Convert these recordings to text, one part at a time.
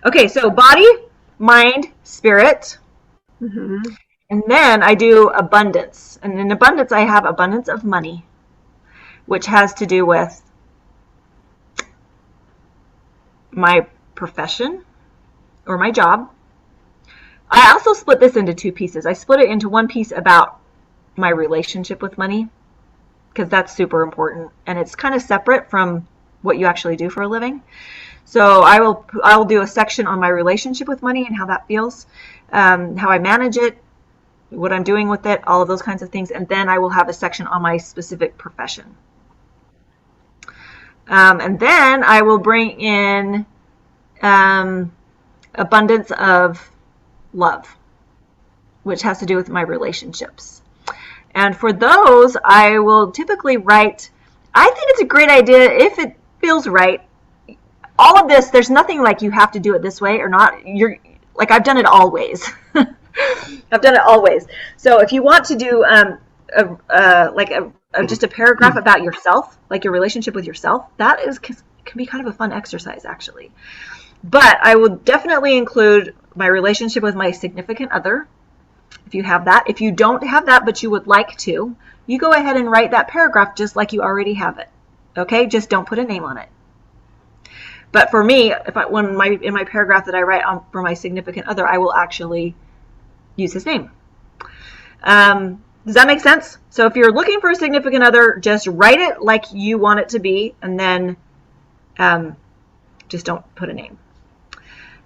Okay, so body, mind, spirit. And then I do abundance. And in abundance, I have abundance of money, which has to do with my profession or my job. I also split this into two pieces. I split it into one piece about my relationship with money, because that's super important, and it's kind of separate from what you actually do for a living. So I'll do a section on my relationship with money and how that feels, how I manage it, what I'm doing with it, all of those kinds of things, and then I will have a section on my specific profession. And then I will bring in abundance of love, which has to do with my relationships. And for those, I will typically write, I think it's a great idea if it feels right. All of this, there's nothing like you have to do it this way or not. You're like, I've done it always. I've done it always. So if you want to do just a paragraph about yourself, like your relationship with yourself, that can be kind of a fun exercise, actually. But I will definitely include my relationship with my significant other, if you have that. If you don't have that, but you would like to, you go ahead and write that paragraph just like you already have it. Okay? Just don't put a name on it. But for me, in my paragraph that I write for my significant other, I will actually use his name. Does that make sense? So if you're looking for a significant other, just write it like you want it to be, and then just don't put a name.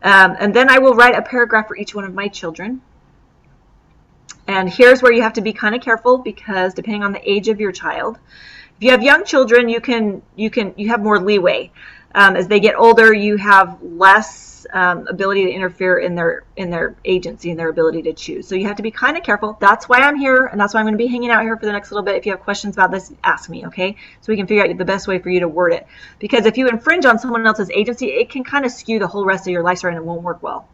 And then I will write a paragraph for each one of my children. And here's where you have to be kind of careful, because depending on the age of your child, if you have young children, you have more leeway. As they get older, you have less ability to interfere in their agency and their ability to choose. So you have to be kind of careful. That's why I'm here, and that's why I'm going to be hanging out here for the next little bit. If you have questions about this, ask me, okay? So we can figure out the best way for you to word it. Because if you infringe on someone else's agency, it can kind of skew the whole rest of your life story, and it won't work well.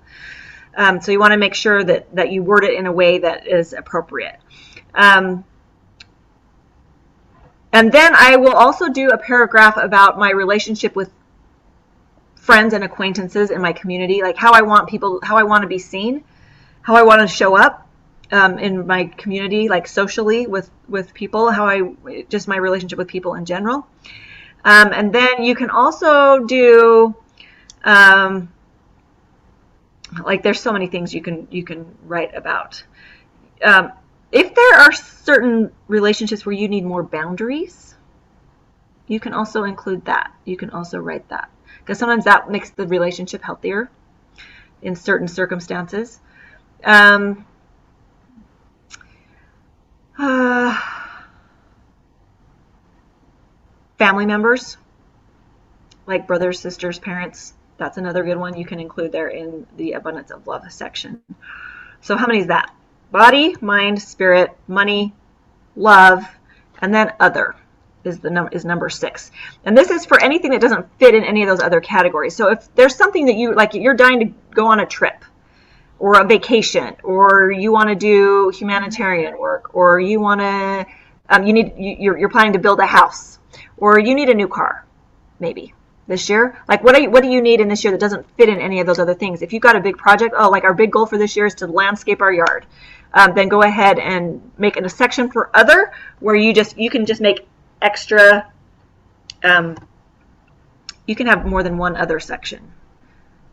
So you want to make sure that you word it in a way that is appropriate. And then I will also do a paragraph about my relationship with friends and acquaintances in my community, like how I want to be seen, how I want to show up in my community, like socially with people, just my relationship with people in general. And then you can also do like, there's so many things you can write about. If there are certain relationships where you need more boundaries, you can also include that. You can also write that, because sometimes that makes the relationship healthier in certain circumstances. Family members, like brothers, sisters, parents, that's another good one you can include there in the abundance of love section. So how many is that? Body, mind, spirit, money, love, and then other is number 6. And this is for anything that doesn't fit in any of those other categories. So if there's something that you're dying to go on a trip or a vacation, or you want to do humanitarian work, or you want to you're planning to build a house, or you need a new car maybe this year, like what do you need in this year that doesn't fit in any of those other things? If you've got a big project, like our big goal for this year is to landscape our yard, then go ahead and make it a section for other, where you can just make extra, you can have more than one other section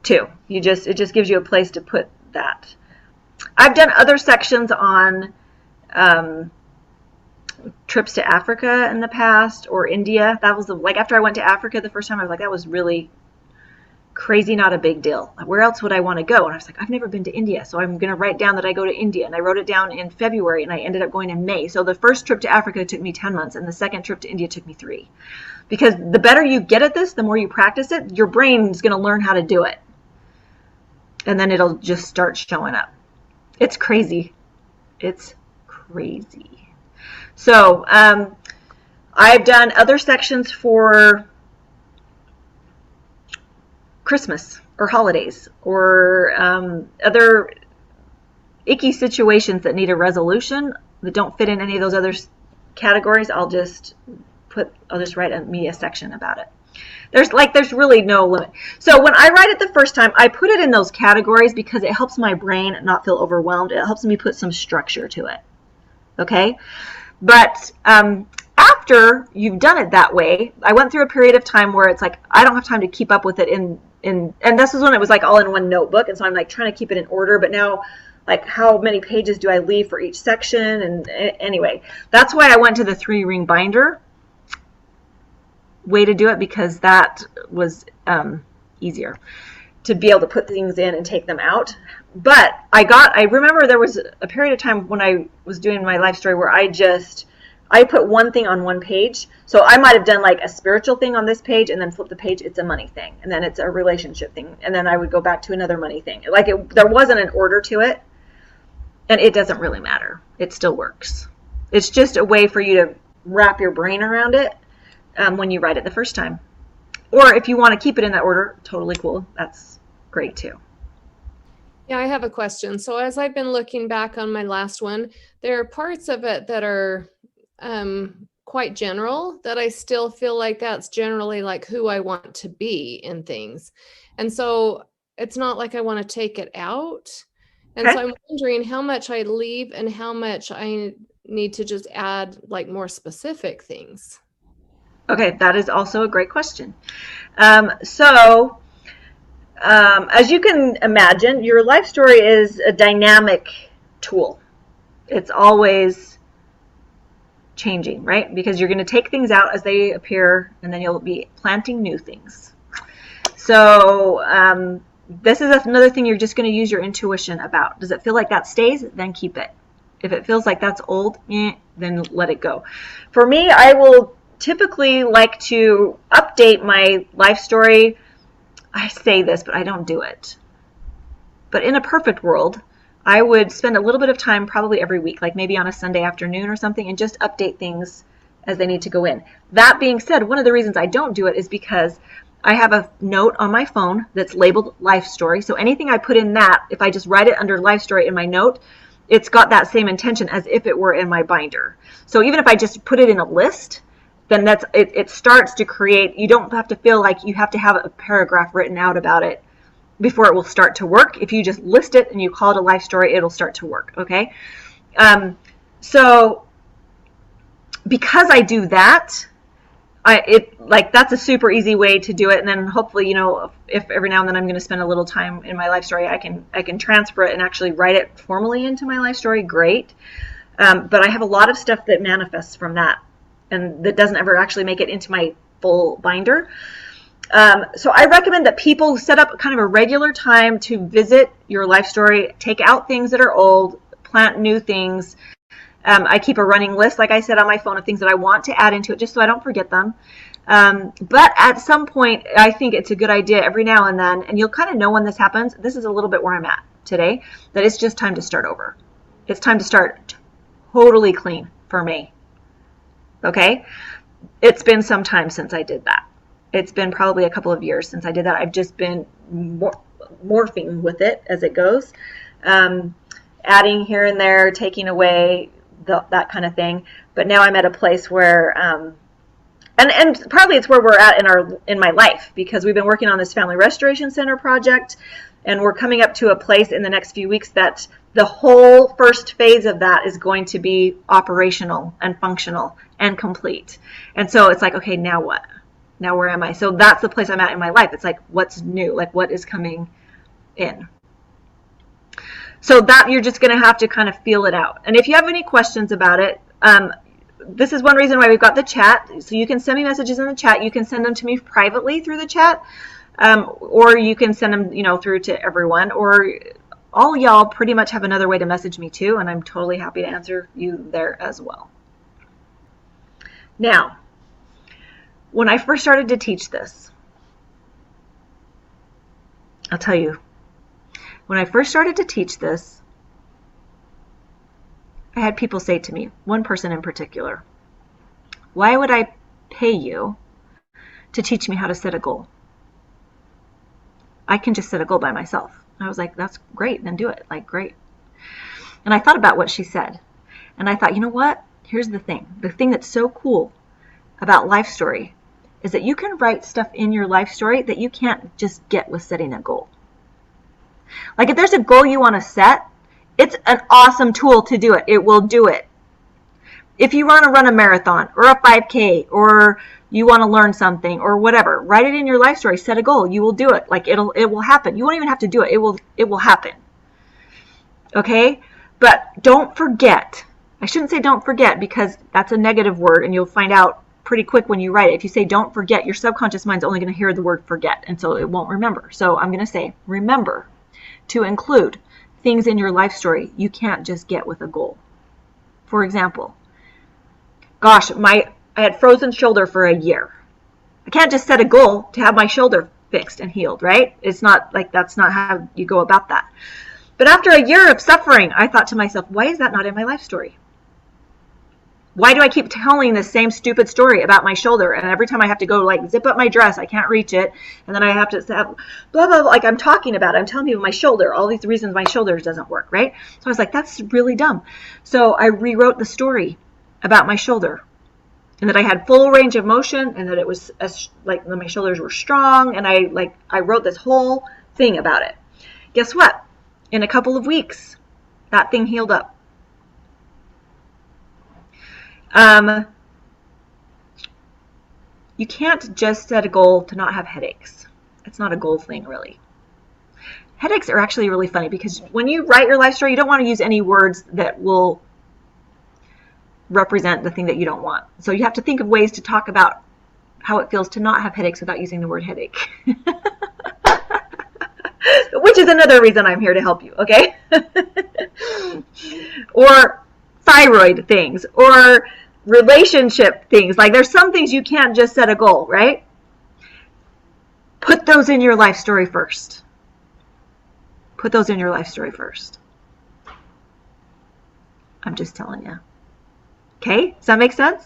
too. It just gives you a place to put that. I've done other sections on trips to Africa in the past, or India. That was like after I went to Africa the first time, I was like, that was really crazy, not a big deal. Where else would I want to go? And I was like, I've never been to India, so I'm going to write down that I go to India. And I wrote it down in February, and I ended up going in May. So the first trip to Africa took me 10 months, and the second trip to India took me 3. Because the better you get at this, the more you practice it, your brain's going to learn how to do it. And then it'll just start showing up. It's crazy. It's crazy. So I've done other sections for Christmas or holidays, or other icky situations that need a resolution that don't fit in any of those other categories. I'll just write me a section about it. There's really no limit. So when I write it the first time, I put it in those categories because it helps my brain not feel overwhelmed. It helps me put some structure to it. Okay? But after you've done it that way, I went through a period of time where it's like I don't have time to keep up with it and this is when it was like all in one notebook, and so I'm like trying to keep it in order, but now like how many pages do I leave for each section? And anyway, that's why I went to the 3-ring binder way to do it, because that was easier to be able to put things in and take them out. But I remember there was a period of time when I was doing my life story where I put one thing on one page. So I might have done like a spiritual thing on this page, and then flip the page, it's a money thing, and then it's a relationship thing, and then I would go back to another money thing. Like there wasn't an order to it, and it doesn't really matter. It still works. It's just a way for you to wrap your brain around it when you write it the first time. Or if you want to keep it in that order, totally cool. That's great too. Yeah, I have a question. So as I've been looking back on my last one, there are parts of it that are quite general that I still feel like that's generally like who I want to be in things. And so it's not like I want to take it out. And so I'm wondering how much I leave and how much I need to just add like more specific things. Okay, that is also a great question. As you can imagine, your life story is a dynamic tool. It's always changing, right? Because you're going to take things out as they appear, and then you'll be planting new things. So this is another thing you're just going to use your intuition about. Does it feel like that stays? Then keep it. If it feels like that's old, then let it go. For me, I will typically like to update my life story. I say this, but I don't do it. But in a perfect world, I would spend a little bit of time probably every week, like maybe on a Sunday afternoon or something, and just update things as they need to go in. That being said, one of the reasons I don't do it is because I have a note on my phone that's labeled life story. So anything I put in that, if I just write it under life story in my note, it's got that same intention as if it were in my binder. So even if I just put it in a list, then it starts to create, you don't have to feel like you have to have a paragraph written out about it before it will start to work. If you just list it and you call it a life story, it'll start to work, okay? So because I do that, that's a super easy way to do it. And then hopefully, if every now and then I'm going to spend a little time in my life story, I can transfer it and actually write it formally into my life story. Great. But I have a lot of stuff that manifests from that, and that doesn't ever actually make it into my full binder. So I recommend that people set up kind of a regular time to visit your life story, take out things that are old, plant new things. I keep a running list, like I said, on my phone of things that I want to add into it, just so I don't forget them. But at some point, I think it's a good idea every now and then, and you'll kind of know when this happens. This is a little bit where I'm at today, that it's just time to start over. It's time to start totally clean for me. Okay? It's been some time since I did that. It's been probably a couple of years since I did that. I've just been morphing with it as it goes, adding here and there, taking away, that kind of thing. But now I'm at a place where, and probably it's where we're at in my life, because we've been working on this Family Restoration Center project, and we're coming up to a place in the next few weeks that the whole first phase of that is going to be operational and functional and complete. And so it's like, okay, now what? Now where am I? So that's the place I'm at in my life. It's like, what's new? Like, what is coming in? So that you're just going to have to kind of feel it out. And if you have any questions about it, this is one reason why we've got the chat. So you can send me messages in the chat. You can send them to me privately through the chat, or you can send them, through to everyone. Or all y'all pretty much have another way to message me too, and I'm totally happy to answer you there as well. Now, when I first started to teach this, I'll tell you, when I first started to teach this, I had people say to me, one person in particular, why would I pay you to teach me how to set a goal? I can just set a goal by myself. I was like, that's great, then do it. Like, great. And I thought about what she said. And I thought, you know what? Here's the thing. The thing that's so cool about Life Story is that you can write stuff in your life story that you can't just get with setting a goal. Like if there's a goal you want to set, it's an awesome tool to do it. It will do it. If you want to run a marathon or a 5K or you want to learn something or whatever, write it in your life story, set a goal. You will do it. Like it will happen. You won't even have to do it. It will happen. Okay? But don't forget. I shouldn't say don't forget because that's a negative word and you'll find out pretty quick when you write it. If you say don't forget, your subconscious mind's only going to hear the word forget and so it won't remember. So I'm going to say remember to include things in your life story you can't just get with a goal. For example, gosh, I had frozen shoulder for a year. I can't just set a goal to have my shoulder fixed and healed, right? It's not like that's not how you go about that. But after a year of suffering, I thought to myself, why is that not in my life story? Why do I keep telling the same stupid story about my shoulder? And every time I have to go like zip up my dress, I can't reach it. And then I have to have blah, blah, blah, like I'm talking about it. I'm telling people my shoulder, all these reasons my shoulder doesn't work, right? So I was like, that's really dumb. So I rewrote the story about my shoulder and that I had full range of motion and that it was like my shoulders were strong. And I wrote this whole thing about it. Guess what? In a couple of weeks, that thing healed up. You can't just set a goal to not have headaches. It's not a goal thing, really. Headaches are actually really funny because when you write your life story, you don't want to use any words that will represent the thing that you don't want. So you have to think of ways to talk about how it feels to not have headaches without using the word headache. Which is another reason I'm here to help you, okay? Or thyroid things, or relationship things. Like there's some things you can't just set a goal, right? Put those in your life story first. Put those in your life story first. I'm just telling you. Okay? Does that make sense?